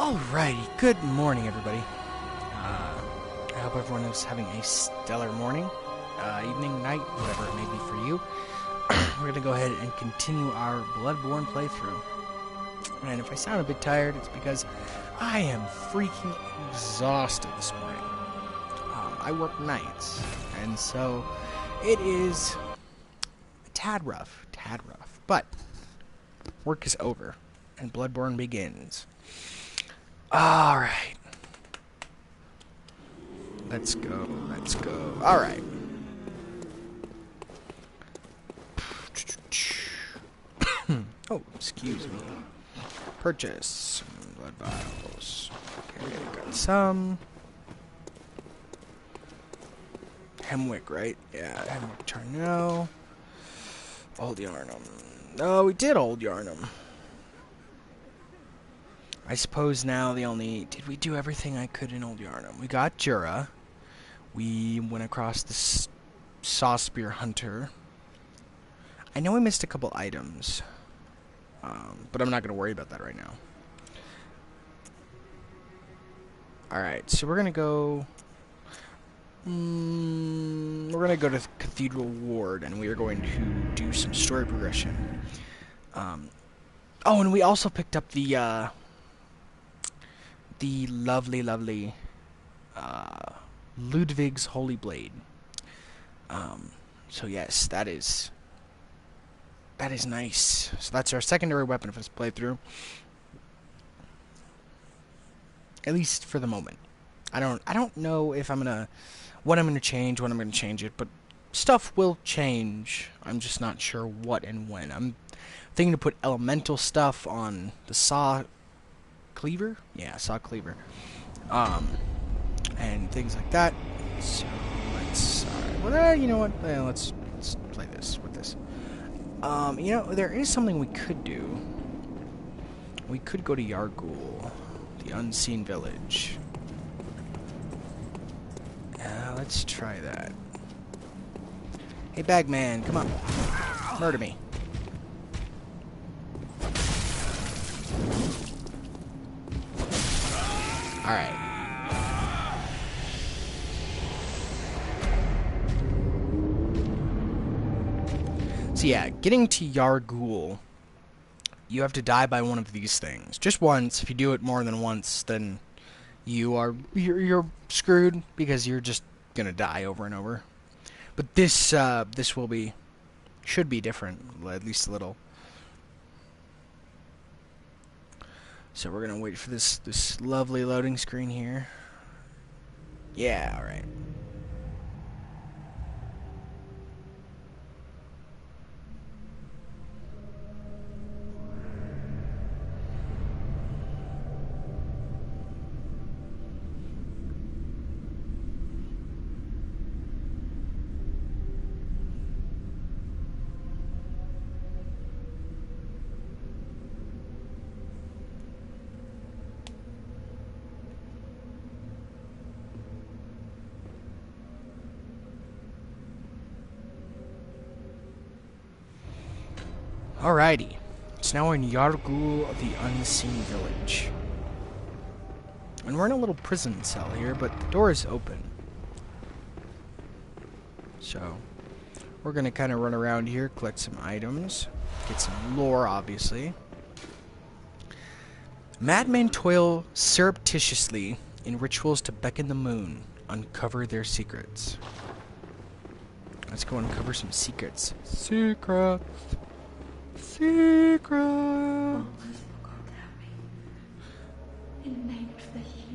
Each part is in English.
Alrighty, good morning, everybody. I hope everyone is having a stellar morning, evening, night, whatever it may be for you. We're gonna go ahead and continue our Bloodborne playthrough. And if I sound a bit tired, it's because I am freaking exhausted this morning. I work nights, and so it is a tad rough, but work is over, and Bloodborne begins. Alright. Let's go. Alright. Oh, excuse me. Purchase some blood vials. Okay, got some. Hemwick, right? Yeah, Hemwick Charnel. Old Yarnum. Oh, we did Old Yarnum. I suppose now the only... Did we do everything I could in Old Yarnum? We got Jura. We went across the Saw Spear Hunter. I know we missed a couple items. But I'm not going to worry about that right now. Alright, so we're going to go... we're going to go to the Cathedral Ward, and we are going to do some story progression. Oh, and we also picked up the lovely Ludwig's Holy Blade. So yes, that is nice. So that's our secondary weapon for this playthrough. At least for the moment. I don't know if what I'm gonna change, when I'm gonna change it, but stuff will change. I'm just not sure what and when. I'm thinking to put elemental stuff on the saw cleaver? Yeah, saw cleaver. And things like that. So let's you know what? Let's play this with this. You know, there is something we could do. We could go to Yargul, the unseen village. Let's try that. Hey, Bagman, come on. Murder me. Alright. So yeah, getting to Yargul, you have to die by one of these things. Just once. If you do it more than once, then you're screwed, because you're just gonna die over and over. But this should be different, at least a little. So we're gonna wait for this lovely loading screen here. Yeah, alright. Alrighty. So now we're in Yargul, the unseen village. And we're in a little prison cell here, but the door is open. So we're gonna kind of run around here, collect some items, get some lore, obviously. Madmen toil surreptitiously in rituals to beckon the moon, uncover their secrets. Let's go uncover some secrets. Secrets.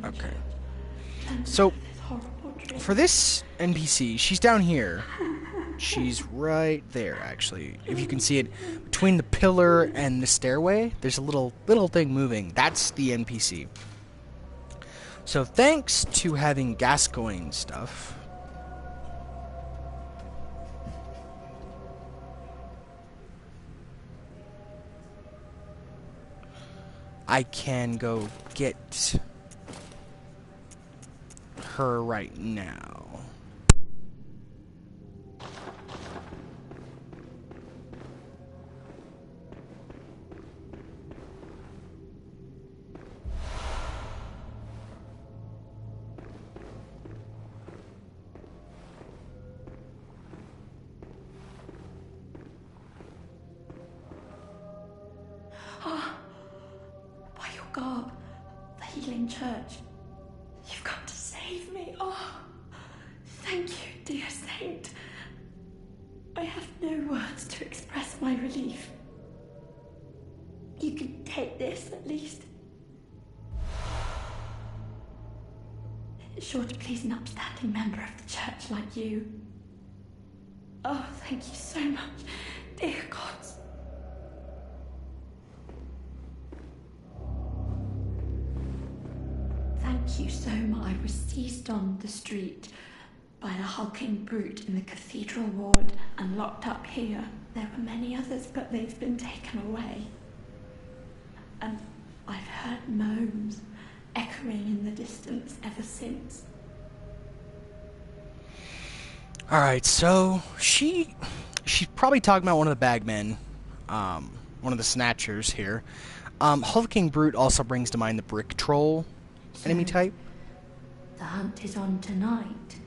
Okay. So, for this NPC, she's down here. She's right there, actually. If you can see it, between the pillar and the stairway, there's a little thing moving. That's the NPC. So, thanks to having Gascoigne stuff, I can go get her right now. God, the healing church. You've come to save me. Oh, thank you, dear saint. I have no words to express my relief. You can take this, at least. It's sure to please an upstanding member of the church like you. Oh, thank you so much, dear gods. Thank you so much. I was seized on the street by a hulking brute in the cathedral ward and locked up here. There were many others, but they've been taken away. And I've heard moans echoing in the distance ever since. Alright, so she's probably talking about one of the bagmen, one of the snatchers here. Hulking Brute also brings to mind the brick troll enemy type. The hunt is on tonight.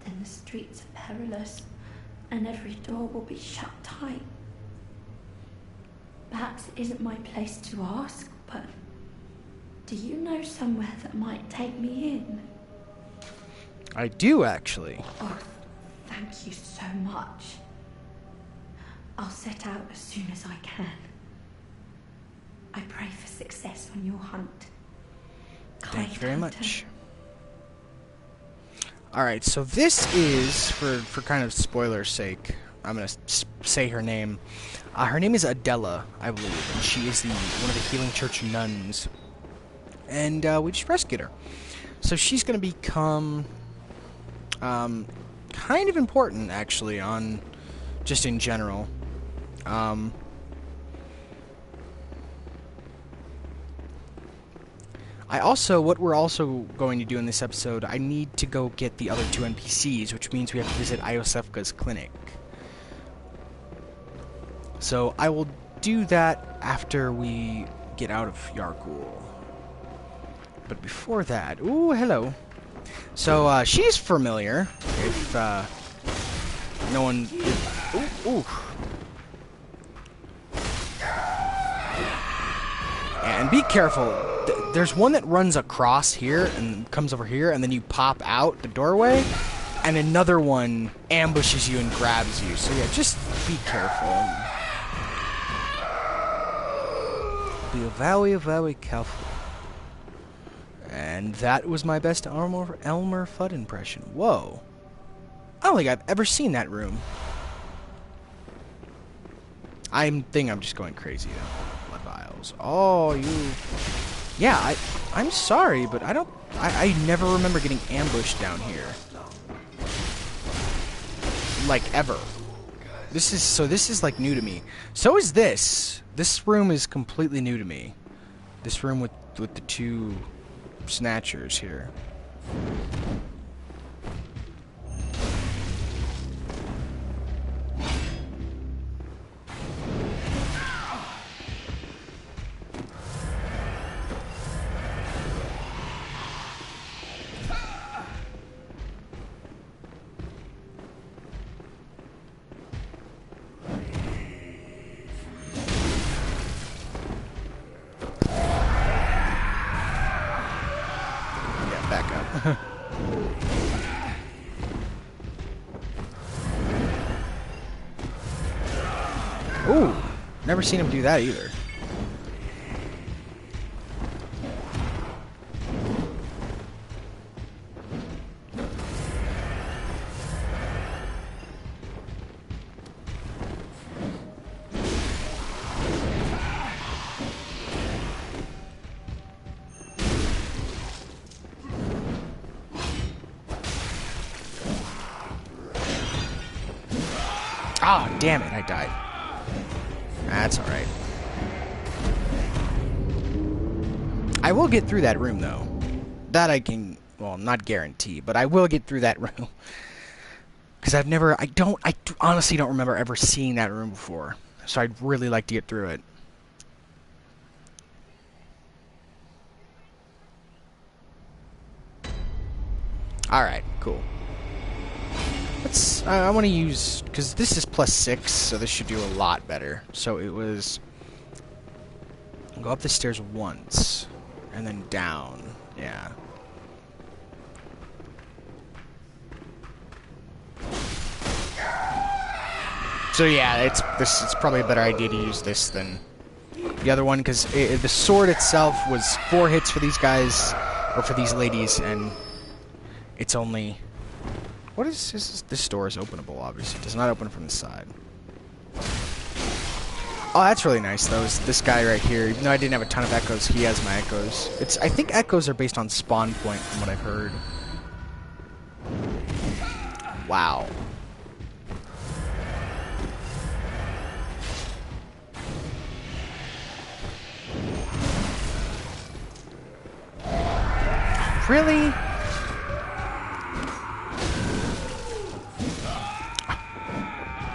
Then the streets are perilous, and every door will be shut tight. Perhaps it isn't my place to ask, but do you know somewhere that might take me in? I do, actually. Oh, thank you so much. I'll set out as soon as I can. I pray for success on your hunt. Thank you very much. Alright, so this is, for kind of spoiler's sake, I'm going to say her name. Her name is Adela, I believe, and she is one of the Healing Church nuns. And we just rescued her. So she's going to become kind of important, actually, just in general. What we're also going to do in this episode, I need to go get the other 2 NPCs, which means we have to visit Iosefka's clinic. So I will do that after we get out of Yargul. But before that, ooh, hello. So she's familiar. If no one, ooh. And be careful. There's one that runs across here and comes over here, and then you pop out the doorway, and another one ambushes you and grabs you. So yeah, just be careful. Be very careful. And that was my best Elmer Fudd impression. Whoa. I don't think I've ever seen that room. I think I'm just going crazy though. Blood vials. Oh, you... Yeah, I'm sorry, but I never remember getting ambushed down here. Like, ever. This is like new to me. So is this. This room is completely new to me. This room with the 2 snatchers here. Ooh, never seen him do that either. Ah, damn it, I died. That's alright. I will get through that room, though. That I can, well, not guarantee, but I will get through that room. Because I honestly don't remember ever seeing that room before. So I'd really like to get through it. Alright, cool. I want to use, because this is +6, so this should do a lot better. So it was Go up the stairs once. And then down. Yeah. So yeah, it's probably a better idea to use this than the other one, because the sword itself was 4 hits for these guys, or for these ladies, and it's only... What is this? This door is openable, obviously. It does not open from the side. Oh, that's really nice, though, is this guy right here. Even though I didn't have a ton of echoes, he has my echoes. I think echoes are based on spawn point, from what I've heard. Wow. Really?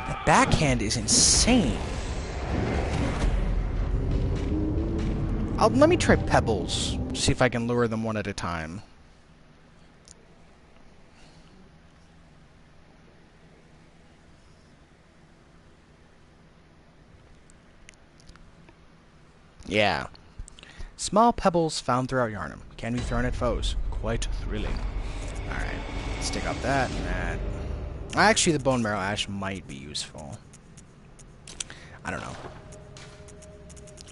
That backhand is insane. Let me try pebbles. See if I can lure them one at a time. Yeah. Small pebbles found throughout Yarnum can be thrown at foes. Quite thrilling. Alright, let's dig up that and that. Actually, the bone marrow ash might be useful. I don't know.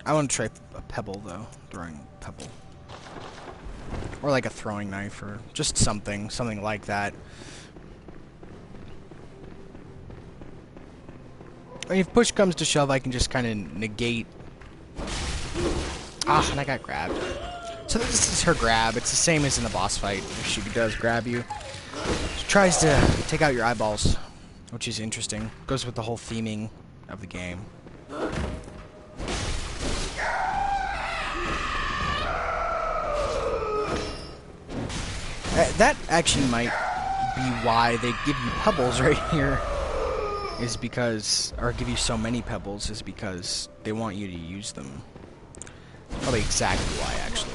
I want to try a pebble, though. Throwing a pebble. Or like a throwing knife, or just something like that. I mean, if push comes to shove, I can just kind of negate. Ah, and I got grabbed. So this is her grab. It's the same as in the boss fight. She does grab you. She tries to take out your eyeballs, which is interesting. Goes with the whole theming of the game. That actually might be why they give you pebbles right here. Is because, or give you so many pebbles, is because they want you to use them. Probably exactly why, actually.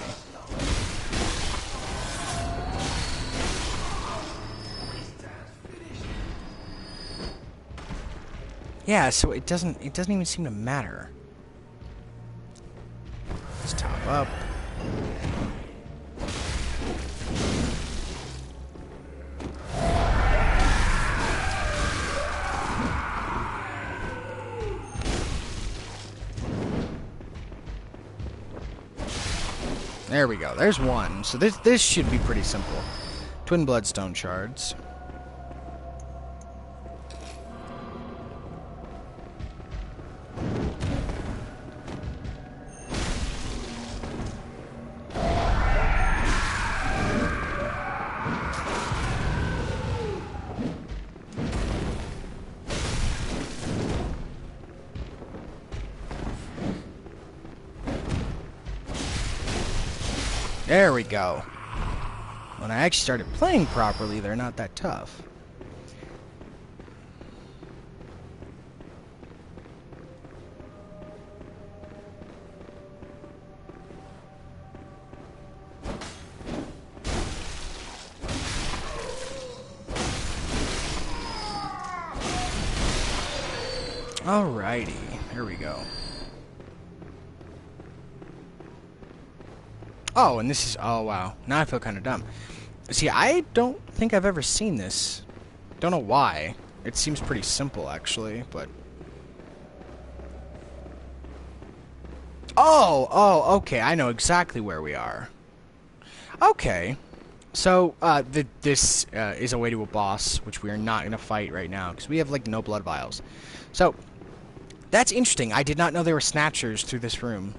Yeah, so it doesn't even seem to matter. Let's top up. There we go. There's one. So this should be pretty simple. Twin bloodstone shards. There we go. When I actually started playing properly, they're not that tough. Alrighty, here we go. Oh, and this is... Oh, wow. Now I feel kind of dumb. See, I don't think I've ever seen this. Don't know why. It seems pretty simple, actually, but... Oh, okay. I know exactly where we are. Okay. So, this is a way to a boss, which we are not going to fight right now, because we have, like, no blood vials. So, that's interesting. I did not know there were snatchers through this room.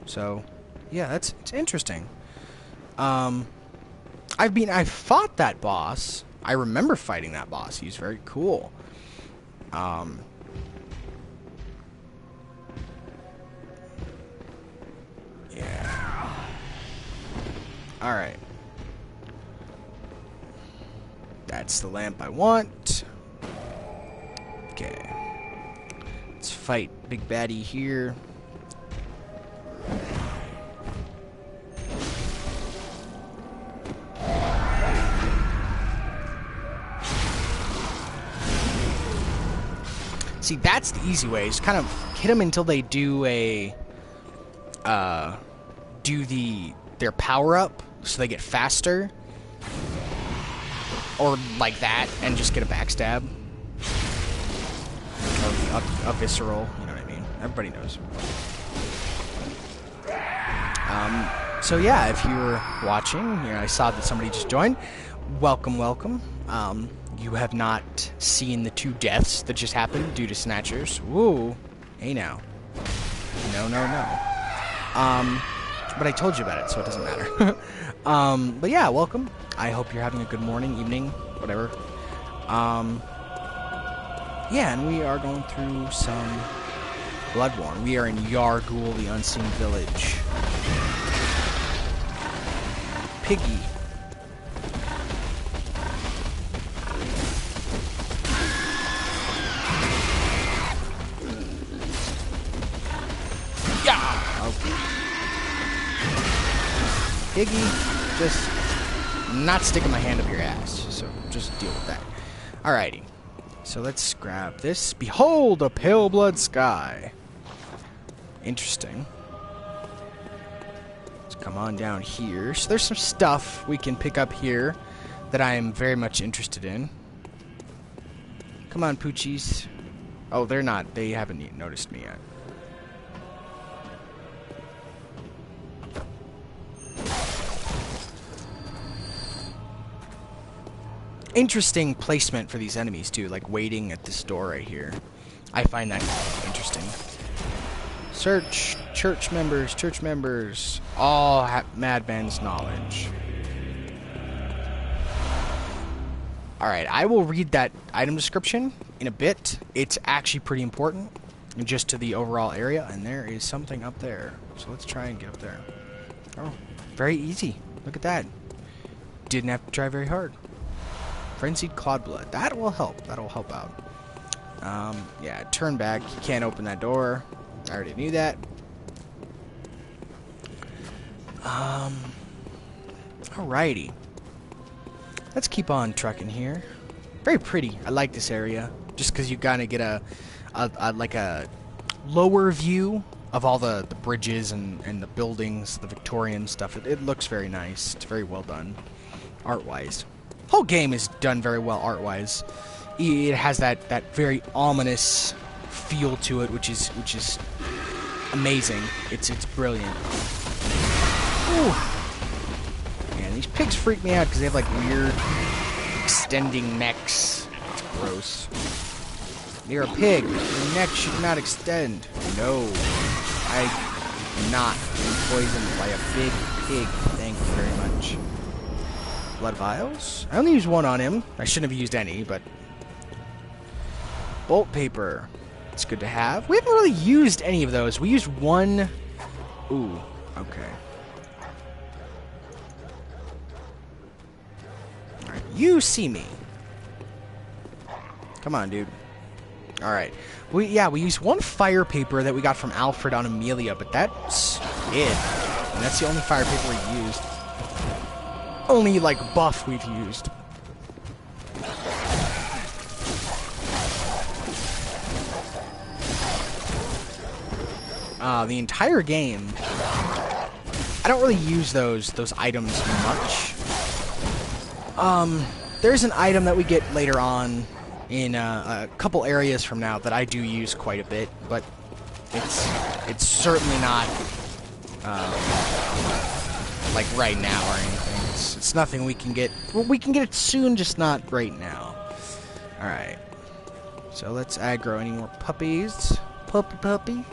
So... Yeah, it's interesting. I've fought that boss. I remember fighting that boss. He's very cool. Yeah. Alright. That's the lamp I want. Okay. Let's fight Big Baddie here. See, that's the easy way. Just kind of hit them until they do a do their power up so they get faster, or like that, and just get a backstab, or a visceral. You know what I mean? Everybody knows. So yeah, if you were watching, I saw that somebody just joined. Welcome, welcome. You have not seen the 2 deaths that just happened due to snatchers. Woo. Hey now. No. But I told you about it, so it doesn't matter. But yeah, welcome. I hope you're having a good morning, evening, whatever. Yeah, and we are going through some Bloodborne. We are in Yargul, the Unseen Village. Piggy. Yeah. Okay. Piggy, just not sticking my hand up your ass. So just deal with that. Alrighty. So let's grab this. Behold, a pale blood sky. Interesting. Come on down here. So there's some stuff we can pick up here that I am very much interested in. Come on, Poochies. Oh, they're not. They haven't noticed me yet. Interesting placement for these enemies, too. Like waiting at this door right here. I find that interesting. Search. Church members. All madman's knowledge. Alright, I will read that item description in a bit. It's actually pretty important. Just to the overall area. And there is something up there. So let's try and get up there. Oh, very easy. Look at that. Didn't have to try very hard. Frenzied Clod Blood. That will help. That'll help out. Yeah, turn back. You can't open that door. I already knew that. Alrighty. Let's keep on trucking here. Very pretty. I like this area. Just because you gotta get a lower view of all the bridges and the buildings, the Victorian stuff. It looks very nice. It's very well done. Art-wise. Whole game is done very well art-wise. It has that very ominous feel to it, which is amazing. It's brilliant. Ooh. Man, these pigs freak me out because they have like weird extending necks. It's gross. You're a pig. Your neck should not extend. No. I am not being poisoned by a big pig. Thank you very much. Blood vials? I only used one on him. I shouldn't have used any, but... Bolt paper. It's good to have. We haven't really used any of those. We used one... Ooh, okay. Alright, you see me. Come on, dude. Alright. We used one fire paper that we got from Alfred on Amelia, but that's it. And that's the only fire paper we used. Only, like, buff we've used. The entire game, I don't really use those items much. There's an item that we get later on in a couple areas from now that I do use quite a bit, but it's certainly not like right now or anything. It's nothing we can get. Well, we can get it soon, just not right now. All right. So let's aggro any more puppies. Puppy.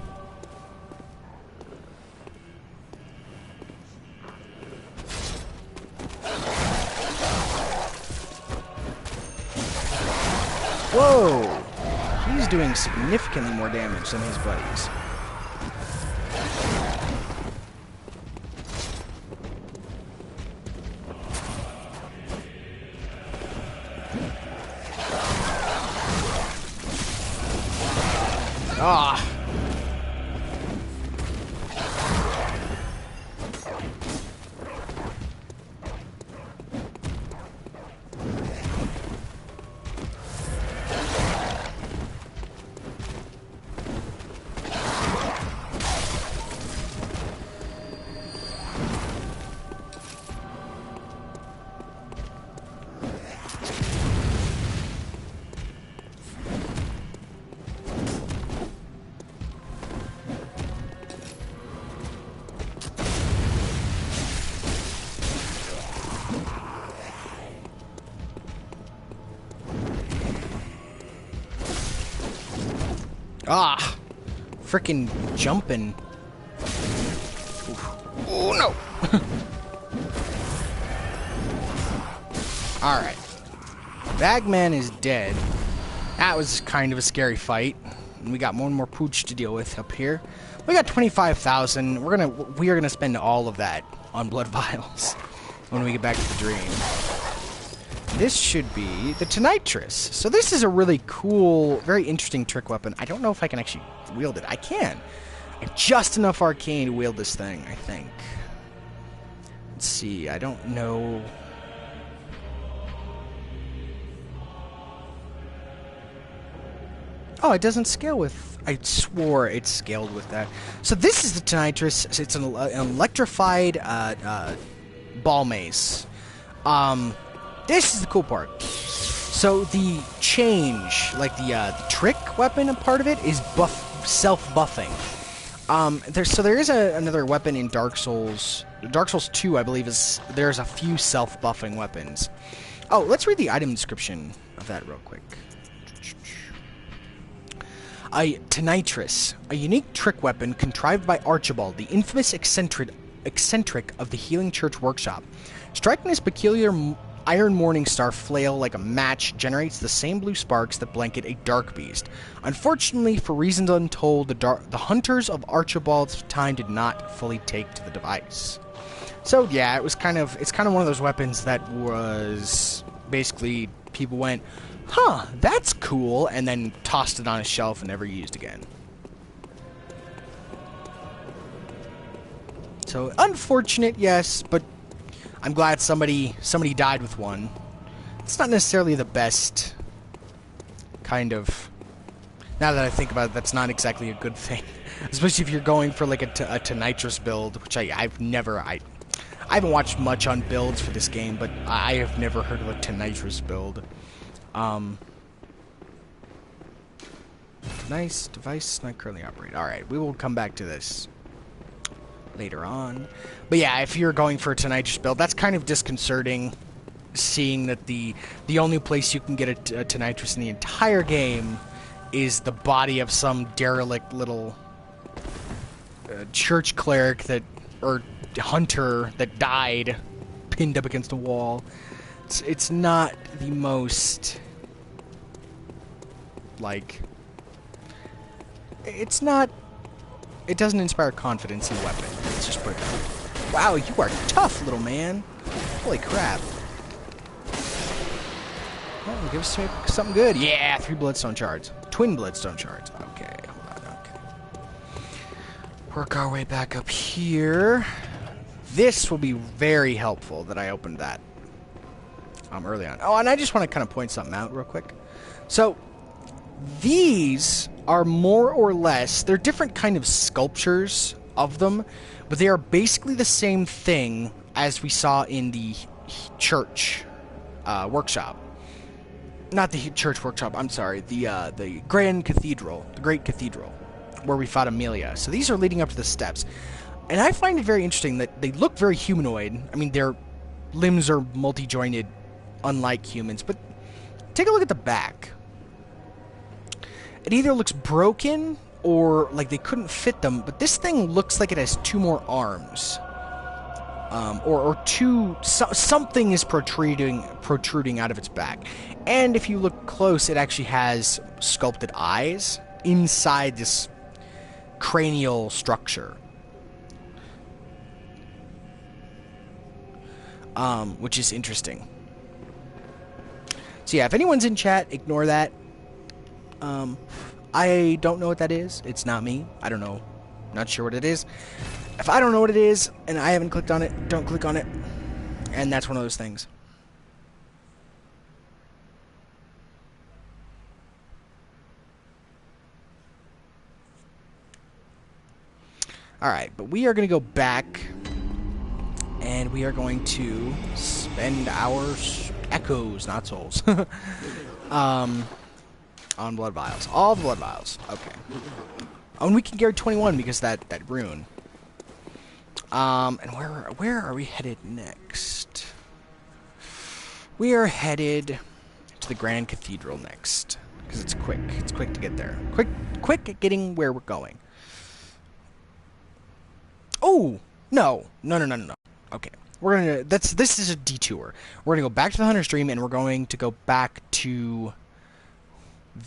Whoa! He's doing significantly more damage than his buddies. Ah! Ah! Frickin' jumping. Oh, no! Alright. Bagman is dead. That was kind of a scary fight. We got more and more pooch to deal with up here. We got 25,000. We are gonna spend all of that on blood vials when we get back to the dream. This should be the Tonitrus. So this is a really cool, very interesting trick weapon. I don't know if I can actually wield it. I can. I have just enough arcane to wield this thing, I think. Let's see. I don't know. Oh, it doesn't scale with... I swore it scaled with that. So this is the Tonitrus. It's an electrified ball mace. This is the cool part. So the change, like the trick weapon part of it, is self-buffing. There is another weapon in Dark Souls. Dark Souls 2, I believe, there's a few self-buffing weapons. Oh, let's read the item description of that real quick. A Tonitrus, a unique trick weapon contrived by Archibald, the infamous eccentric of the Healing Church Workshop. Striking this peculiar iron morning star flail like a match generates the same blue sparks that blanket a dark beast. Unfortunately, for reasons untold, the hunters of Archibald's time did not fully take to the device. So yeah, it's kind of one of those weapons that was basically people went, huh, that's cool, and then tossed it on a shelf and never used again. So, unfortunate, yes, but I'm glad somebody died with one. It's not necessarily the best kind of... Now that I think about it, that's not exactly a good thing. Especially if you're going for like a Tonitrus build, which I haven't watched much on builds for this game, but I have never heard of a Tonitrus build. Nice device not currently operated. Alright, we will come back to this later on. But yeah, if you're going for a Tonitrus build, that's kind of disconcerting, seeing that the only place you can get a Tonitrus in the entire game is the body of some derelict little church cleric or hunter that died pinned up against a wall. It's not the most, like, it doesn't inspire confidence in a weapon. Let's just put it that way. Wow, you are tough, little man. Holy crap. Oh, give us something good. Yeah, 3 bloodstone shards. Twin bloodstone shards. Okay, hold on, okay. Work our way back up here. This will be very helpful that I opened that early on. Oh, and I just want to kind of point something out real quick. So, these are more or less, they're different kind of sculptures of them, but they are basically the same thing as we saw in the church workshop. Not the church workshop, I'm sorry, the Grand Cathedral, the Great Cathedral, where we fought Amelia. So these are leading up to the steps. And I find it very interesting that they look very humanoid. I mean, their limbs are multi-jointed, unlike humans, but take a look at the back. It either looks broken or like they couldn't fit them, but this thing looks like it has 2 more arms. Something is protruding out of its back. And if you look close, it actually has sculpted eyes inside this cranial structure. Which is interesting. So yeah, if anyone's in chat, ignore that. I don't know what that is. It's not me. I don't know. Not sure what it is. If I don't know what it is, and I haven't clicked on it, don't click on it. And that's one of those things. Alright, but we are going to go back, and we are going to spend our echoes, not souls, on blood vials. All the blood vials. Okay. Oh, and we can get 21 because that rune. And where are we headed next? We are headed to the Grand Cathedral next. because it's quick. It's quick to get there. Quick at getting where we're going. Oh no. Okay, we're gonna. This is a detour. We're gonna go back to the Hunter's Dream, and we're going to go back to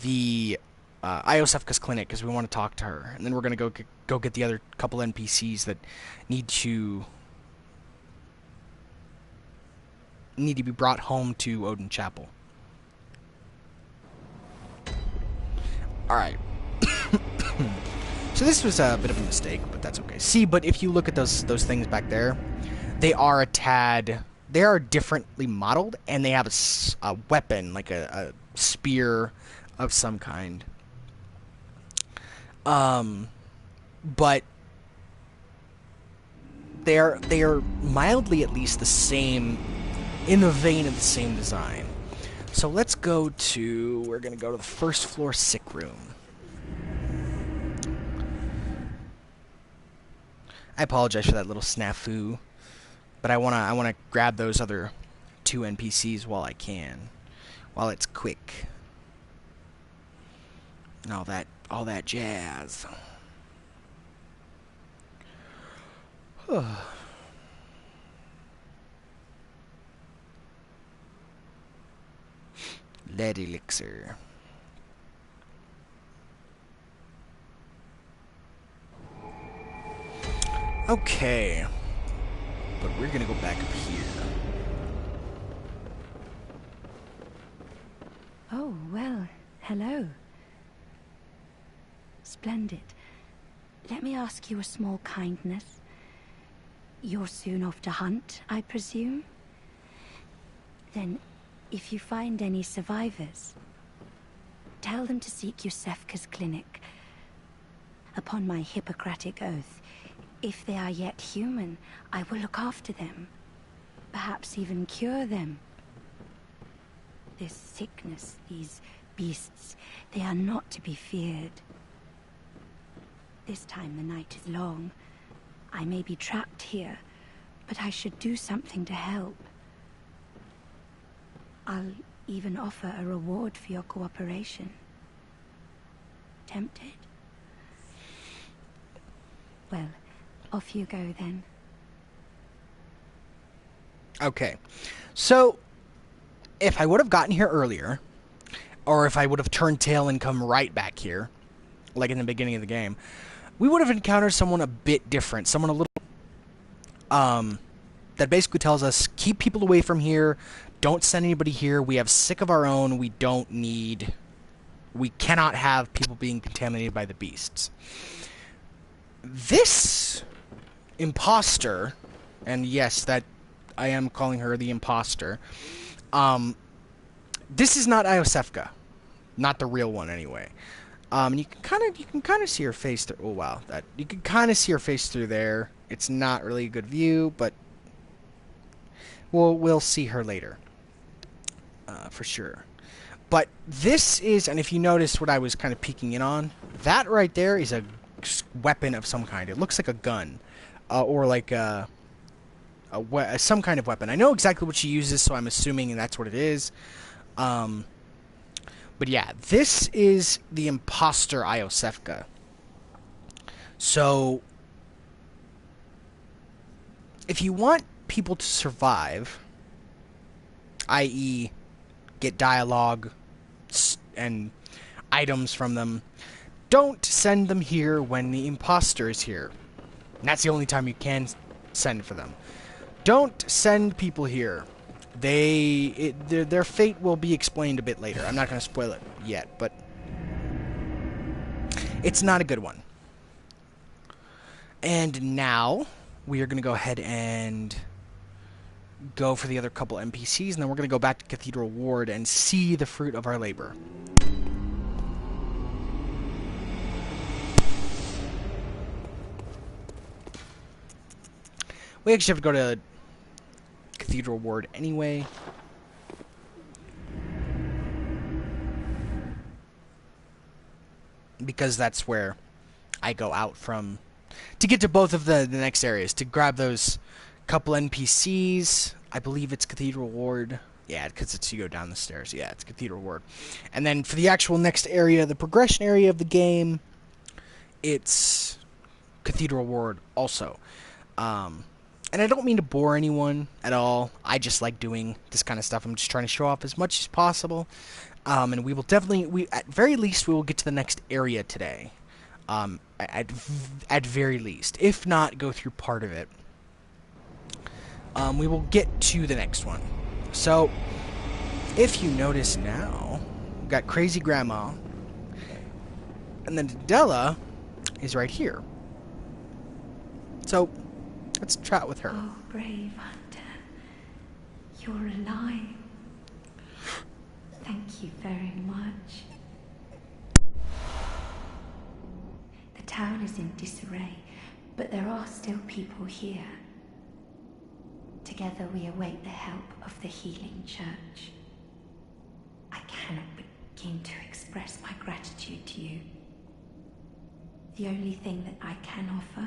the Iosefka's clinic because we want to talk to her, and then we're gonna go get the other couple NPCs that need to be brought home to Odin Chapel. All right. So this was a bit of a mistake, but that's okay. See, but if you look at those things back there, they are differently modeled, and they have a weapon, like a spear of some kind. But they are mildly at least the same, in the vein of the same design. So let's go to, we're gonna go to the first floor sick room. I apologize for that little snafu, but I wanna grab those other 2 NPCs while I can, while it's quick. And all that jazz. Lead elixir. Okay. But we're gonna go back up here. Oh, well, hello. Splendid. Let me ask you a small kindness. You're soon off to hunt, I presume? Then, if you find any survivors, tell them to seek Yusefka's clinic. Upon my Hippocratic oath, if they are yet human, I will look after them. Perhaps even cure them. This sickness, these beasts, they are not to be feared. This time the night is long. I may be trapped here, but I should do something to help. I'll even offer a reward for your cooperation. Tempted? Well, off you go then. Okay. So, if I would have gotten here earlier, or if I would have turned tail and come right back here, like in the beginning of the game, we would have encountered someone a bit different. Someone a little... that basically tells us, keep people away from here, don't send anybody here, we have sick of our own, we cannot have people being contaminated by the beasts. This imposter, and yes, that I am calling her the imposter, this is not Iosefka. Not the real one, anyway. You can kind of see her face through. Oh wow, you can kind of see her face through there. It's not really a good view, but we'll see her later, for sure. But this is, and if you notice what I was kind of peeking in on, that right there is a weapon of some kind. It looks like a gun, or like some kind of weapon. I know exactly what she uses, so I'm assuming that's what it is. But yeah, this is the imposter Iosefka. So, if you want people to survive, i.e. get dialogue and items from them, don't send them here when the imposter is here. And that's the only time you can send for them. Don't send people here. Their fate will be explained a bit later. I'm not going to spoil it yet, but it's not a good one. And now we are going to go ahead and go for the other couple NPCs, and then we're going to go back to Cathedral Ward and see the fruit of our labor. We actually have to go to Cathedral Ward anyway. Because that's where I go out from to get to both of the next areas, to grab those couple NPCs. I believe it's Cathedral Ward. Yeah, because it's you go down the stairs. Yeah, it's Cathedral Ward. And then for the actual next area, the progression area of the game, it's Cathedral Ward also. And I don't mean to bore anyone at all. I just like doing this kind of stuff. I'm just trying to show off as much as possible. And we will definitely, at very least, we will get to the next area today. At very least. If not, go through part of it. We will get to the next one. So, if you notice now, we've got Crazy Grandma. And then Della is right here. So, let's chat with her. Oh, brave hunter. You're alive. Thank you very much. The town is in disarray, but there are still people here. Together we await the help of the healing church. I cannot begin to express my gratitude to you. The only thing that I can offer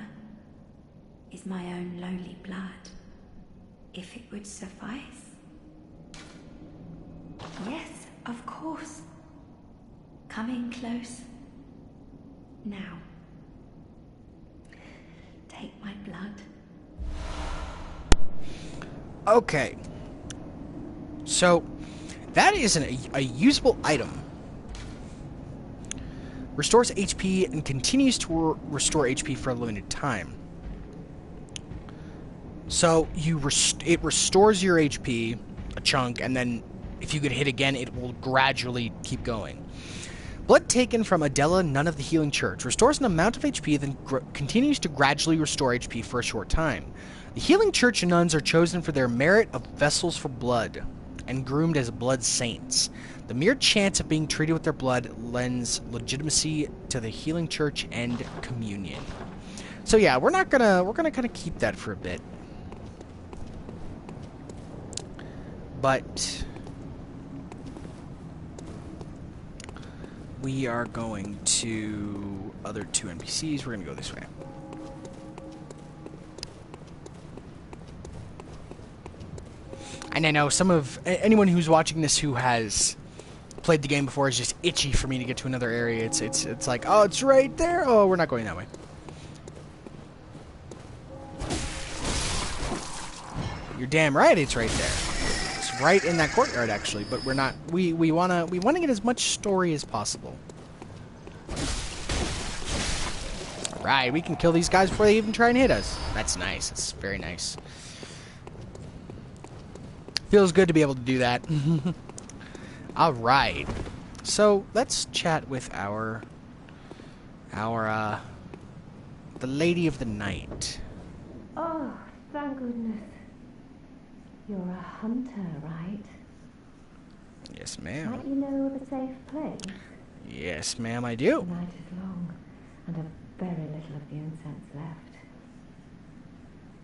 is my own lowly blood, if it would suffice. Yes, of course. Come in close. Now, take my blood. Okay. So, that is a usable item. Restores HP and continues to restore HP for a limited time. So, it restores your HP, a chunk, and then if you get hit again, it will gradually keep going. Blood taken from Adela, Nun of the Healing Church, restores an amount of HP, then continues to gradually restore HP for a short time. The Healing Church nuns are chosen for their merit of vessels for blood, and groomed as blood saints. The mere chance of being treated with their blood lends legitimacy to the Healing Church and communion. So yeah, we're gonna kind of keep that for a bit. But we are going to other two NPCs. We're going to go this way. And I know anyone who's watching this who has played the game before is just itchy for me to get to another area. It's like, oh, it's right there. Oh, we're not going that way. You're damn right, it's right there. It's right in that courtyard, actually. But we're not. We wanna get as much story as possible. All right, we can kill these guys before they even try and hit us. That's nice. That's very nice. Feels good to be able to do that. All right. So let's chat with the Lady of the Night. Oh, thank goodness. You're a hunter, right? Yes, ma'am. Might you know of a safe place? Yes, ma'am, I do. The night is long, and a very little of the incense left.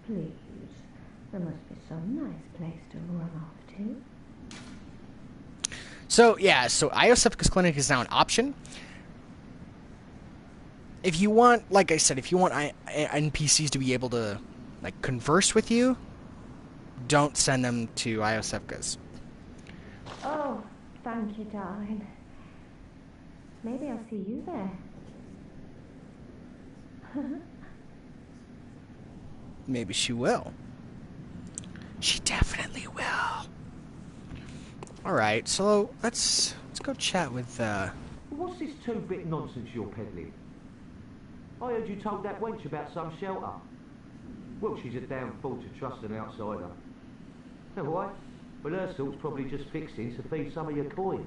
Please, there must be some nice place to run off to. So, yeah, Iosepha's Clinic is now an option. If you want, like I said, if you want NPCs to be able to, like, converse with you, don't send them to Iosepha's. Oh, thank you, darling. Maybe I'll see you there. Maybe she will. She definitely will. Alright, so let's go chat with, What's this two-bit nonsense you're peddling? I heard you told that wench about some shelter. Well, she's a damn fool to trust an outsider. All right? Well, her sort's probably just fixing to feed some of your coin.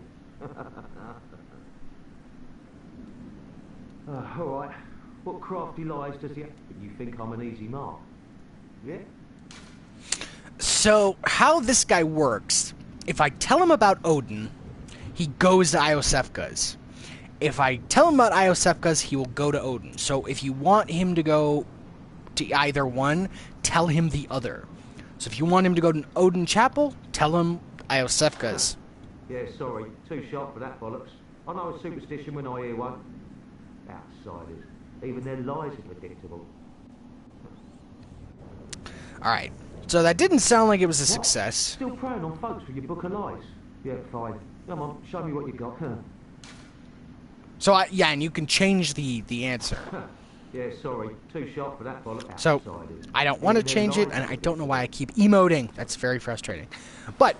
All right. What crafty lies does he... You think I'm an easy mark? Yeah? So, how this guy works, if I tell him about Odin, he goes to Iosepha's. If I tell him about Iosepha's, he will go to Odin. So, if you want him to go to either one, tell him the other. So, if you want him to go to Odin Chapel, tell him Iosepha's. Yeah, sorry. Too sharp for that bollocks. I know a superstition when I hear one. Outsiders. Even their lies are predictable. Alright. So So that didn't sound like it was a What? success. Still preying on folks with your book of lies? Yeah, fine. Come on, show me what you got. So, yeah, and you can change the answer. Yeah, sorry. Too sharp for that bollock. So, Outsiders. I don't want to Even their change it, lies and I don't don't know get why I keep emoting. That's very frustrating. But,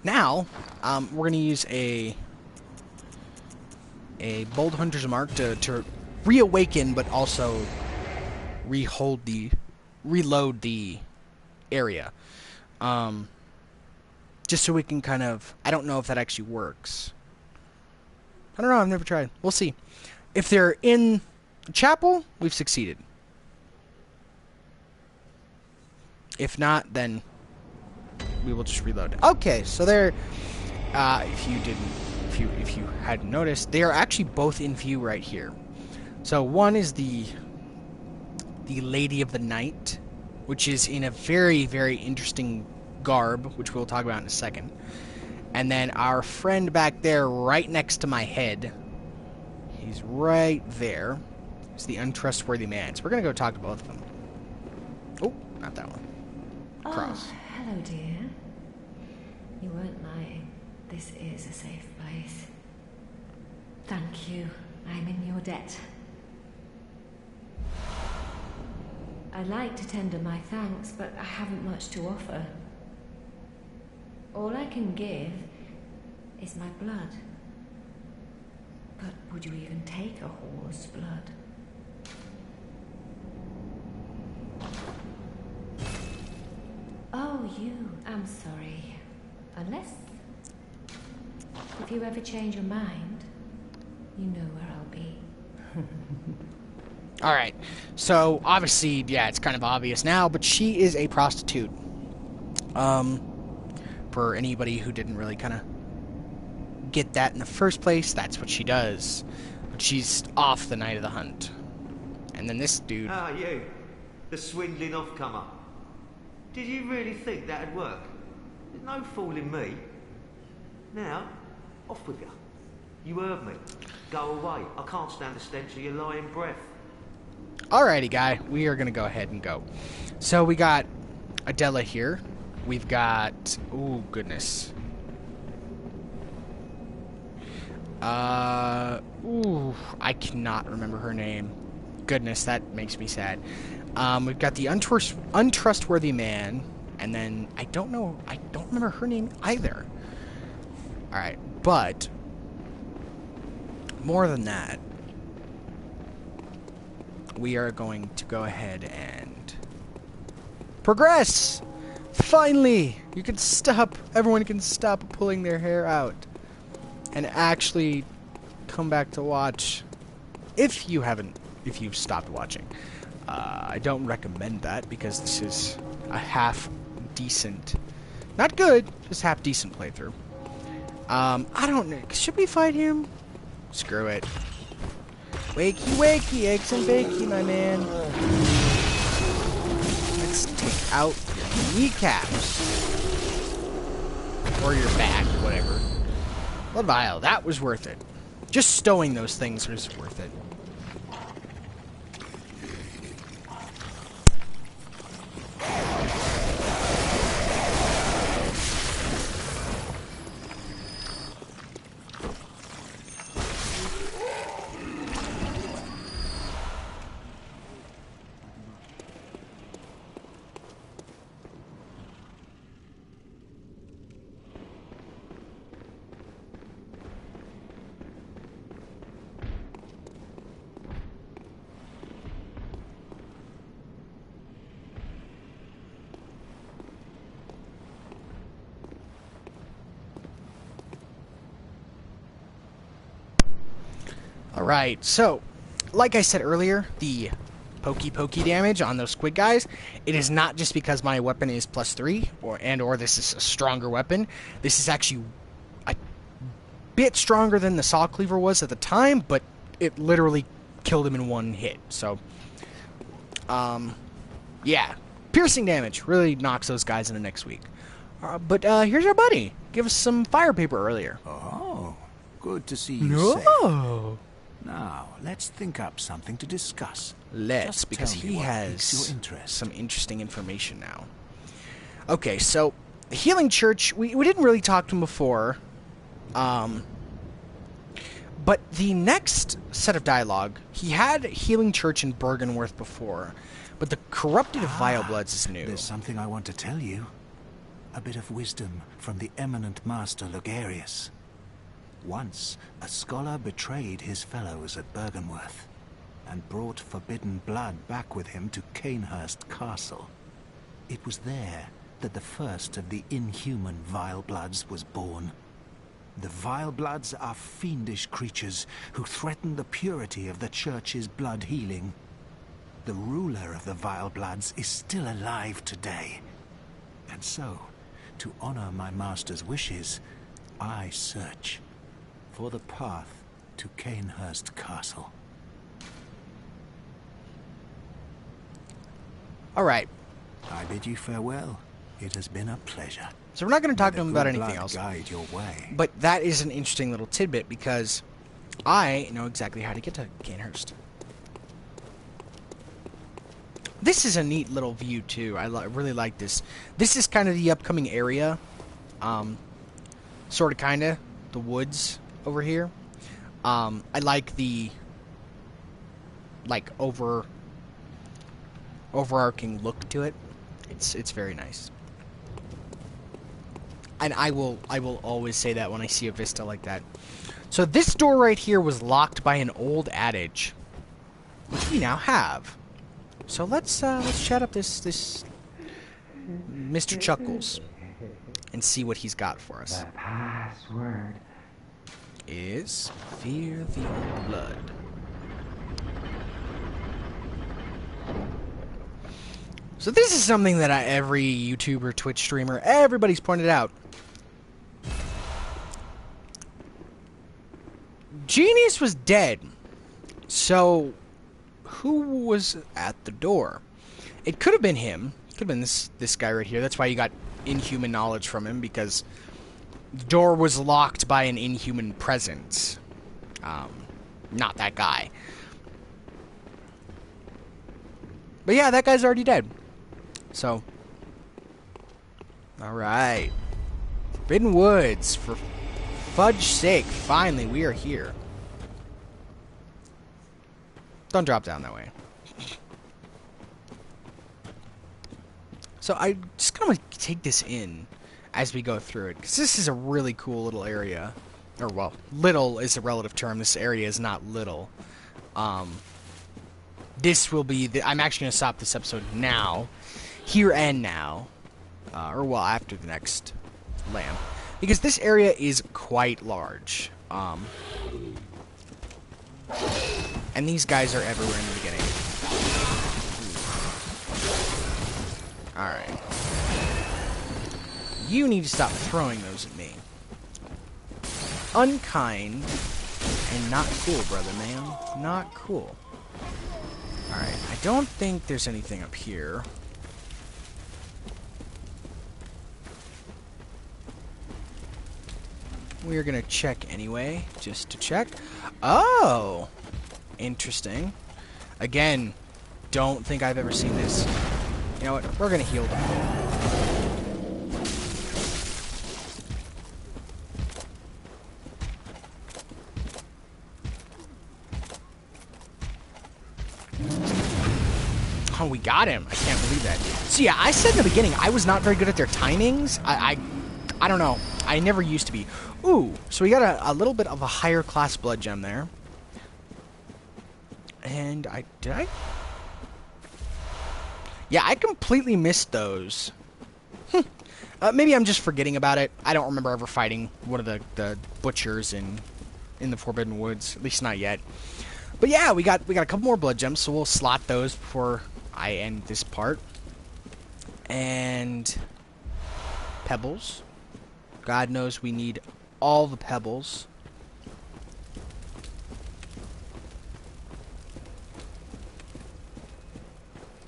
now, we're going to use a Bold Hunter's Mark to reawaken, but also reload the area. Just so we can kind of... I don't know if that actually works. I don't know, I've never tried. We'll see. If they're in the chapel, we've succeeded. If not, then we will just reload. Okay, so they're... if you hadn't noticed, they are actually both in view right here. So one is the Lady of the Night, which is in a very, very interesting garb, which we'll talk about in a second. And then our friend back there, right next to my head, he's right there. It's the untrustworthy man. So we're gonna go talk to both of them. Oh, not that one. Cross. Oh, hello, dear. You weren't lying. This is a safe place. Thank you. I'm in your debt. I'd like to tender my thanks, but I haven't much to offer. All I can give is my blood. But would you even take a whore's blood? Oh, you. I'm sorry. Unless... if you ever change your mind, you know where I'll be. Alright, so obviously, yeah, it's kind of obvious now, but she is a prostitute. For anybody who didn't really kind of get that in the first place, that's what she does. But she's off the night of the hunt. And then this dude... Ah, you. The swindling off-comer. Did you really think that'd work? There's no fooling me. Now, off with you. You heard me. Go away. I can't stand the stench of your lying breath. Alrighty, guy. We are going to go ahead and go. So we got Adela here. We've got... ooh, goodness. Ooh, I cannot remember her name. Goodness, that makes me sad. We've got the untrustworthy man, and then I don't remember her name either. Alright, but more than that, we are going to go ahead and progress! Finally! You can stop, everyone can stop pulling their hair out and actually come back to watch. If you've stopped watching. I don't recommend that because this is a half decent, not good, just half decent playthrough. I don't know, should we fight him? Screw it. Wakey, wakey, eggs and bakey, my man. Let's take out your kneecaps. Or your back, whatever. Blood vial, that was worth it. Just stowing those things was worth it. Alright, so, like I said earlier, the pokey damage on those squid guys, it is not just because my weapon is +3, or this is a stronger weapon. This is actually a bit stronger than the saw cleaver was at the time, but it literally killed him in one hit. So, yeah. Piercing damage really knocks those guys into next week. But here's our buddy. Give us some fire paper earlier. Oh, good to see you safe. No! Now, let's think up something to discuss. Let's, Just because tell me he what has piques your interest. some interesting information now. Okay, so the Healing Church, we didn't really talk to him before. But the next set of dialogue, he had Healing Church in Bergenworth before, but the Corrupted Vilebloods is new. There's something I want to tell you. A bit of wisdom from the eminent master Logarius. Once, a scholar betrayed his fellows at Bergenworth, and brought forbidden blood back with him to Canehurst Castle. It was there that the first of the inhuman Vilebloods was born. The Vilebloods are fiendish creatures who threaten the purity of the Church's blood healing. The ruler of the Vilebloods is still alive today. And so, to honor my master's wishes, I search for the path to Canehurst Castle. Alright, I bid you farewell. It has been a pleasure. so we're not going to talk May to him the about good anything blood else. guide your way. But that is an interesting little tidbit because I know exactly how to get to Canehurst. This is a neat little view too. I really like this. This is kind of the upcoming area. Sort of, kind of, the woods over here. I like the overarching look to it. It's very nice. And I will always say that when I see a vista like that. So this door right here was locked by an old adage, which we now have. So let's chat up this Mr. Chuckles and see what he's got for us. The password is fear the old blood. So this is something that every YouTuber, Twitch streamer, everybody's pointed out. Genius was dead. So who was at the door? It could have been him. It could have been this guy right here. That's why you got inhuman knowledge from him, because the door was locked by an inhuman presence. Not that guy. But yeah, that guy's already dead. So, alright. Forbidden Woods, for fudge's sake, finally we are here. Don't drop down that way. So I just kind of want to take this in as we go through it, because this is a really cool little area. Or, well, little is a relative term. This area is not little. This will be... I'm actually going to stop this episode now. Here and now. Or, well, after the next lamp. Because this area is quite large. And these guys are everywhere in the beginning. Alright. You need to stop throwing those at me. Unkind and not cool, brother man. Not cool. Alright, I don't think there's anything up here. We're gonna check anyway, just to check. Oh! Interesting. Again, don't think I've ever seen this. You know what? We're gonna heal them. Oh, we got him. I can't believe that. So yeah, I said in the beginning, I was not very good at their timings. I don't know. I never used to be. Ooh, so we got a little bit of a higher class blood gem there. And did I? Yeah, I completely missed those. Maybe I'm just forgetting about it. I don't remember ever fighting one of the butchers in the Forbidden Woods, at least not yet. But yeah, we got a couple more blood gems, so we'll slot those before I end this part. And pebbles. God knows we need all the pebbles.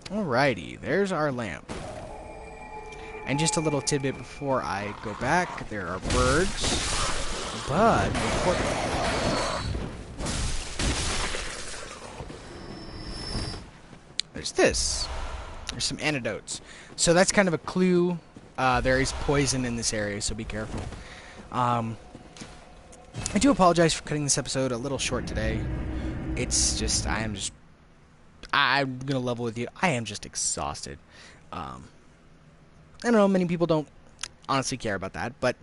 Alrighty, there's our lamp. And just a little tidbit before I go back, there are birds, but there's this. There's some antidotes. So that's kind of a clue There is poison in this area, so be careful. I do apologize for cutting this episode a little short today. It's just, I'm gonna level with you. I am just exhausted. I don't know, many people don't honestly care about that, but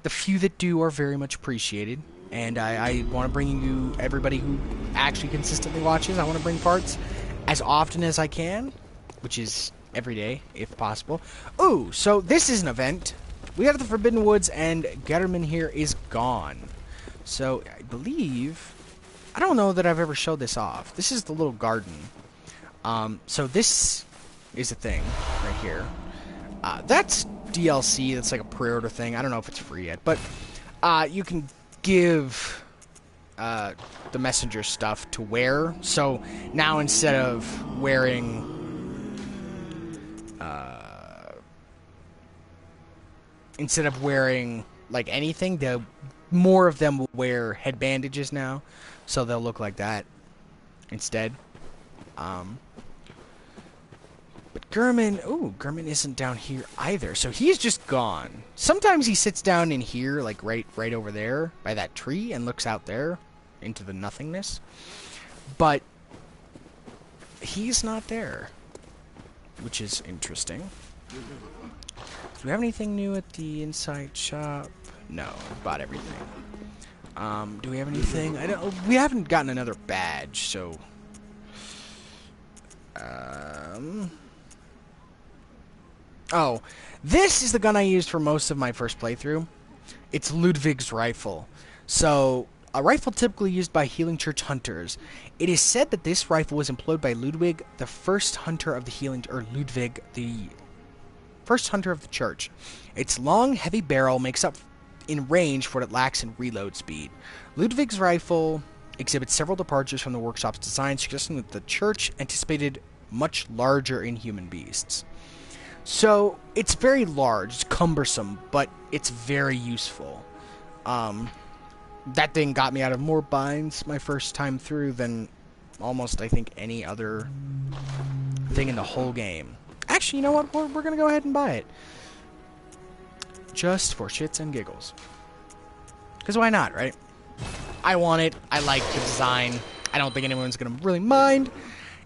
the few that do are very much appreciated. And I want to bring you, everybody who actually consistently watches, I want to bring parts as often as I can, which is every day, if possible. Ooh, so this is an event. We have the Forbidden Woods, and Getterman here is gone. So, I believe... I don't know that I've ever showed this off. This is the little garden. So this is a thing right here. That's DLC. That's like a pre-order thing. I don't know if it's free yet, but you can give the messenger stuff to wear. So now instead of wearing like anything, more of them will wear head bandages now, so they'll look like that instead. But Gurman isn't down here either, so he's just gone. Sometimes he sits down in here, like right over there by that tree, and looks out there into the nothingness. But he's not there, which is interesting. Do we have anything new at the inside shop? No, bought everything. Do we have anything? We haven't gotten another badge, so... Oh, this is the gun I used for most of my first playthrough. It's Ludwig's rifle. So, a rifle typically used by Healing Church hunters. It is said that this rifle was employed by Ludwig, the first hunter of the Healing... Or Ludwig, the first hunter of the church. Its long, heavy barrel makes up in range for what it lacks in reload speed. Ludwig's rifle exhibits several departures from the workshop's design, suggesting that the church anticipated much larger inhuman beasts. So, it's very large, it's cumbersome, but it's very useful. That thing got me out of more binds my first time through than almost, I think, any other thing in the whole game. Actually, you know what? We're going to go ahead and buy it. Just for shits and giggles. Because why not, right? I want it. I like the design. I don't think anyone's going to really mind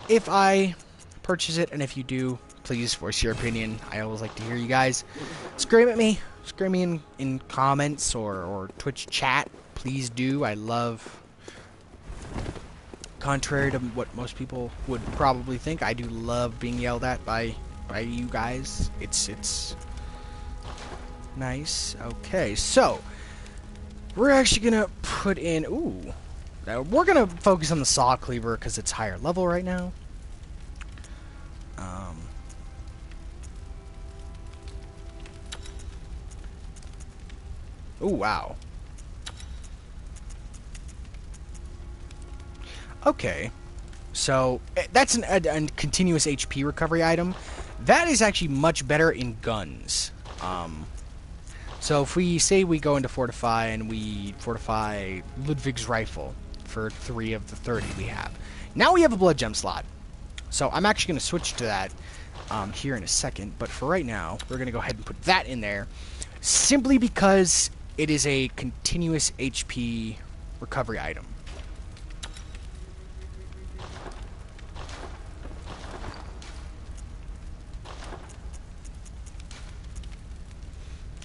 if I purchase it. And if you do, please voice your opinion. I always like to hear you guys scream at me. Scream me in comments or Twitch chat. Please do. I love... Contrary to what most people would probably think, I do love being yelled at by you guys. It's nice. Okay, so we're actually gonna put in... Ooh. We're gonna focus on the saw cleaver because it's higher level right now. Oh, wow. Okay. So, that's a continuous HP recovery item. That is actually much better in guns. So if we say we go into Fortify and we fortify Ludwig's rifle for 3 of the 30 we have. Now we have a blood gem slot. So I'm actually going to switch to that here in a second. But for right now, we're going to go ahead and put that in there. Simply because it is a continuous HP recovery item.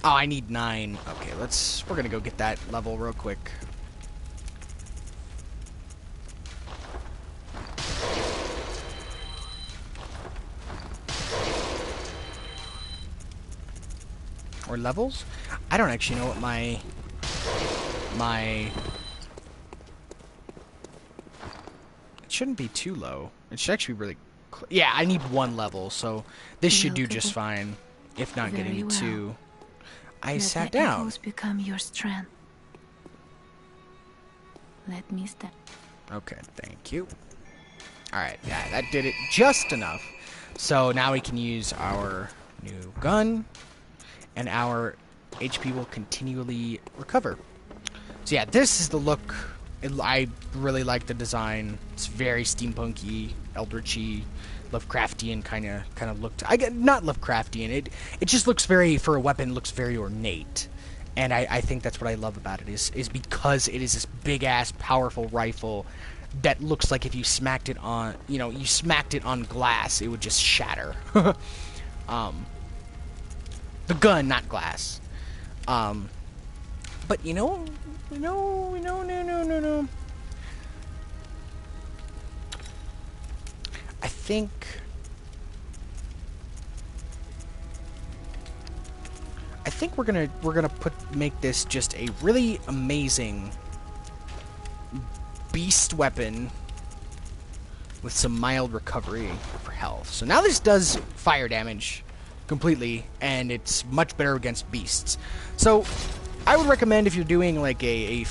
Oh, I need 9. Okay, we're gonna go get that level real quick. Or levels? I don't actually know what my it shouldn't be too low. It should actually be really yeah, I need 1 level, so this should do just fine, if not getting to 2. I sat down. Let echoes become your strength. Let me stand. Okay, thank you. Alright, yeah, that did it just enough. So now we can use our new gun, and our HP will continually recover. So yeah, this is the look. I really like the design. It's very steampunky, eldritchy. Lovecraftian kind of looked. Not Lovecraftian. It just looks very, for a weapon, looks very ornate, and I think that's what I love about it is because it is this big ass powerful rifle that looks like if you smacked it on glass, it would just shatter. The gun, not glass. But no. I think we're gonna make this just a really amazing beast weapon with some mild recovery for health. So now this does fire damage completely, and it's much better against beasts. So I would recommend, if you're doing like a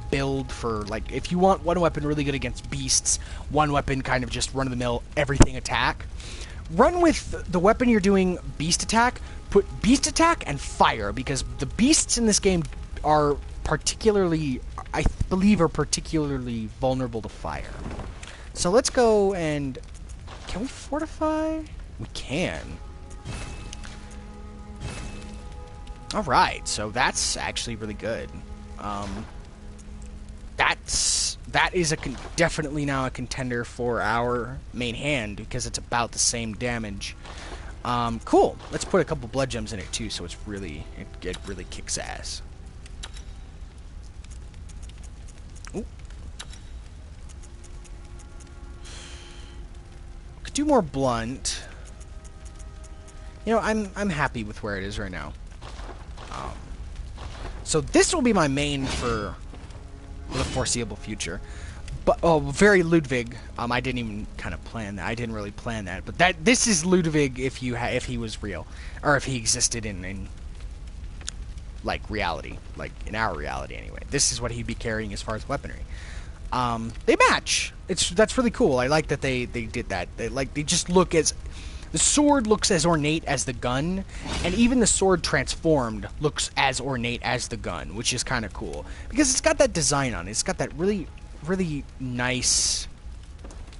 build for, like, if you want one weapon really good against beasts, one weapon kind of just run-of-the-mill everything attack, run with the weapon you're doing beast attack, put beast attack and fire, because the beasts in this game are particularly, I believe, vulnerable to fire. So let's go and... Can we fortify? We can. Alright, so that's actually really good. That is definitely now a contender for our main hand, because it's about the same damage. Cool. Let's put a couple blood gems in it too, so it really kicks ass. Ooh. Could do more blunt. You know, I'm happy with where it is right now. So this will be my main for the foreseeable future. But very Ludwig. I didn't even kind of plan that. I didn't really plan that. But this is Ludwig if he was real, or if he existed in like reality, like in our reality anyway. This is what he'd be carrying as far as weaponry. They match. That's really cool. I like that they did that. They just look as... The sword looks as ornate as the gun, and even the sword transformed looks as ornate as the gun, which is kind of cool. Because it's got that design on it. It's got that really, really nice,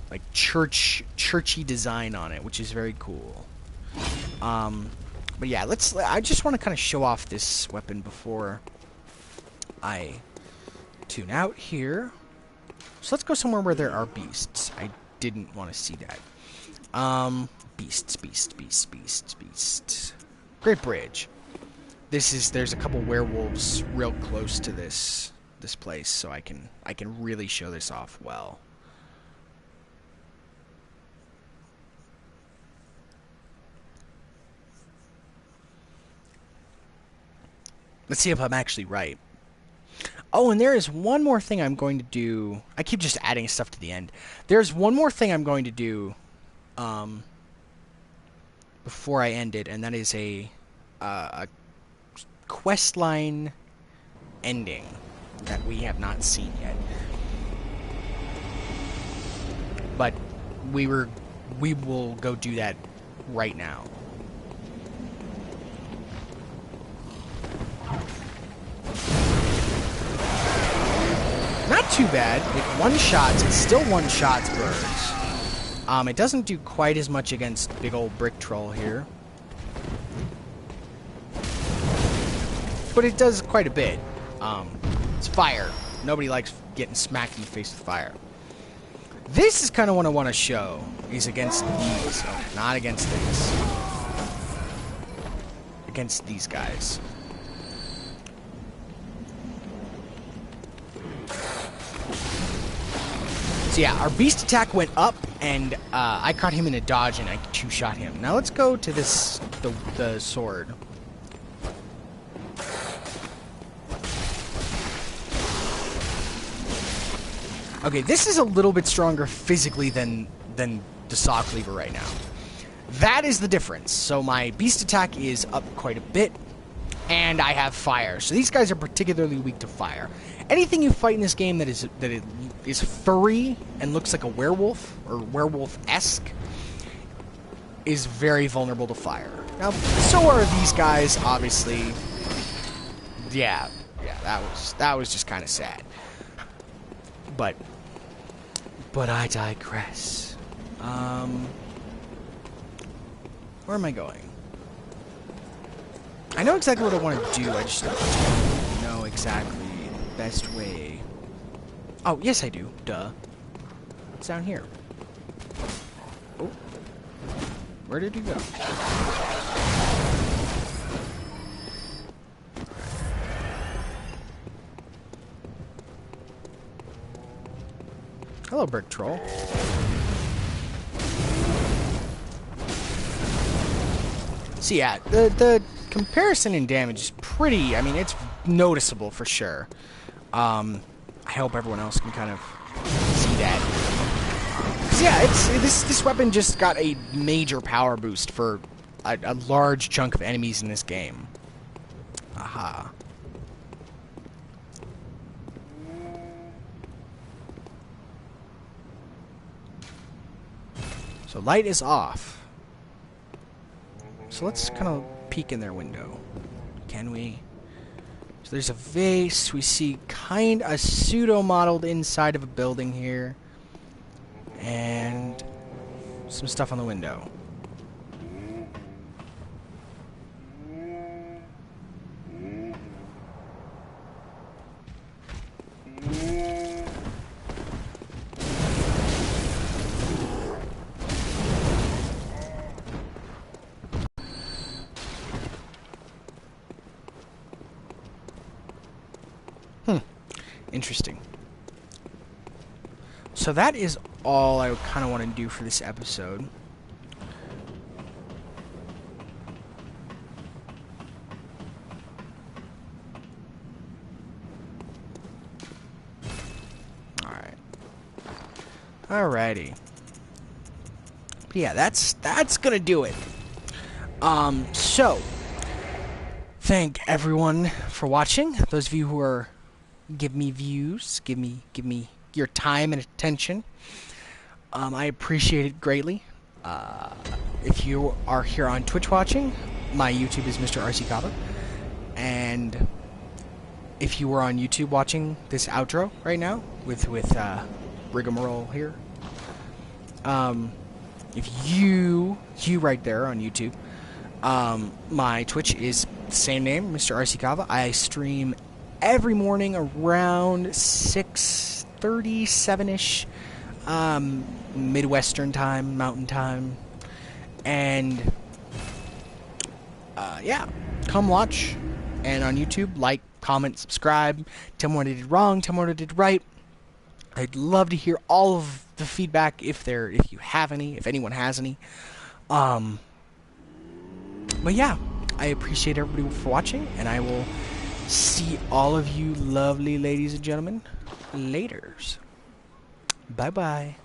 like, churchy design on it, which is very cool. But yeah, I just want to kind of show off this weapon before I tune out here. So let's go somewhere where there are beasts. I didn't want to see that. Beast. Great Bridge. There's a couple werewolves real close to this place, so I can really show this off well. Let's see if I'm actually right. Oh, and there is one more thing I'm going to do. I keep just adding stuff to the end. There's one more thing I'm going to do before I end it, and that is a questline ending that we have not seen yet. But we will go do that right now. Not too bad. It one-shots. It's still one-shots birds. It doesn't do quite as much against big old brick troll here. But it does quite a bit. It's fire. Nobody likes getting smacked in the face with fire. This is kind of what I want to show. Is against these. Oh, not against these. Against these guys. So yeah, our beast attack went up, and I caught him in a dodge, and I two-shot him. Now let's go to the sword. Okay, this is a little bit stronger physically than the saw cleaver right now. That is the difference. So my beast attack is up quite a bit, and I have fire. So these guys are particularly weak to fire. Anything you fight in this game that is furry and looks like a werewolf or werewolf-esque is very vulnerable to fire. Now, so are these guys, obviously. Yeah, that was just kind of sad. But I digress. Where am I going? I know exactly what I want to do, I just don't know exactly the best way. Oh, yes I do. Duh. It's down here. Oh. Where did you go? Hello, Brick Troll. So yeah, the comparison in damage is pretty, I mean, it's noticeable for sure. I hope everyone else can kind of see that. 'Cause yeah, this weapon just got a major power boost for a large chunk of enemies in this game. Aha. So light is off. So let's kind of peek in their window. Can we? So there's a vase. We see kind of pseudo-modeled inside of a building here. And some stuff on the window. Interesting. So that is all I kind of want to do for this episode. Alright. Alrighty. But yeah, that's gonna do it. So thank everyone for watching. Those of you who are give me views, give me your time and attention. I appreciate it greatly. If you are here on Twitch watching, my YouTube is Mr. RC Kava. And if you were on YouTube watching this outro right now with rigmarole here, if you right there on YouTube, my Twitch is the same name, Mr. RC Kava. I stream every morning around 6:37ish, Midwestern time, Mountain time, and yeah, come watch. And on YouTube, like, comment, subscribe. Tell me what I did wrong. Tell me what I did right. I'd love to hear all of the feedback if you have any, if anyone has any. But yeah, I appreciate everybody for watching, and I will see all of you lovely ladies and gentlemen laters. Bye-bye.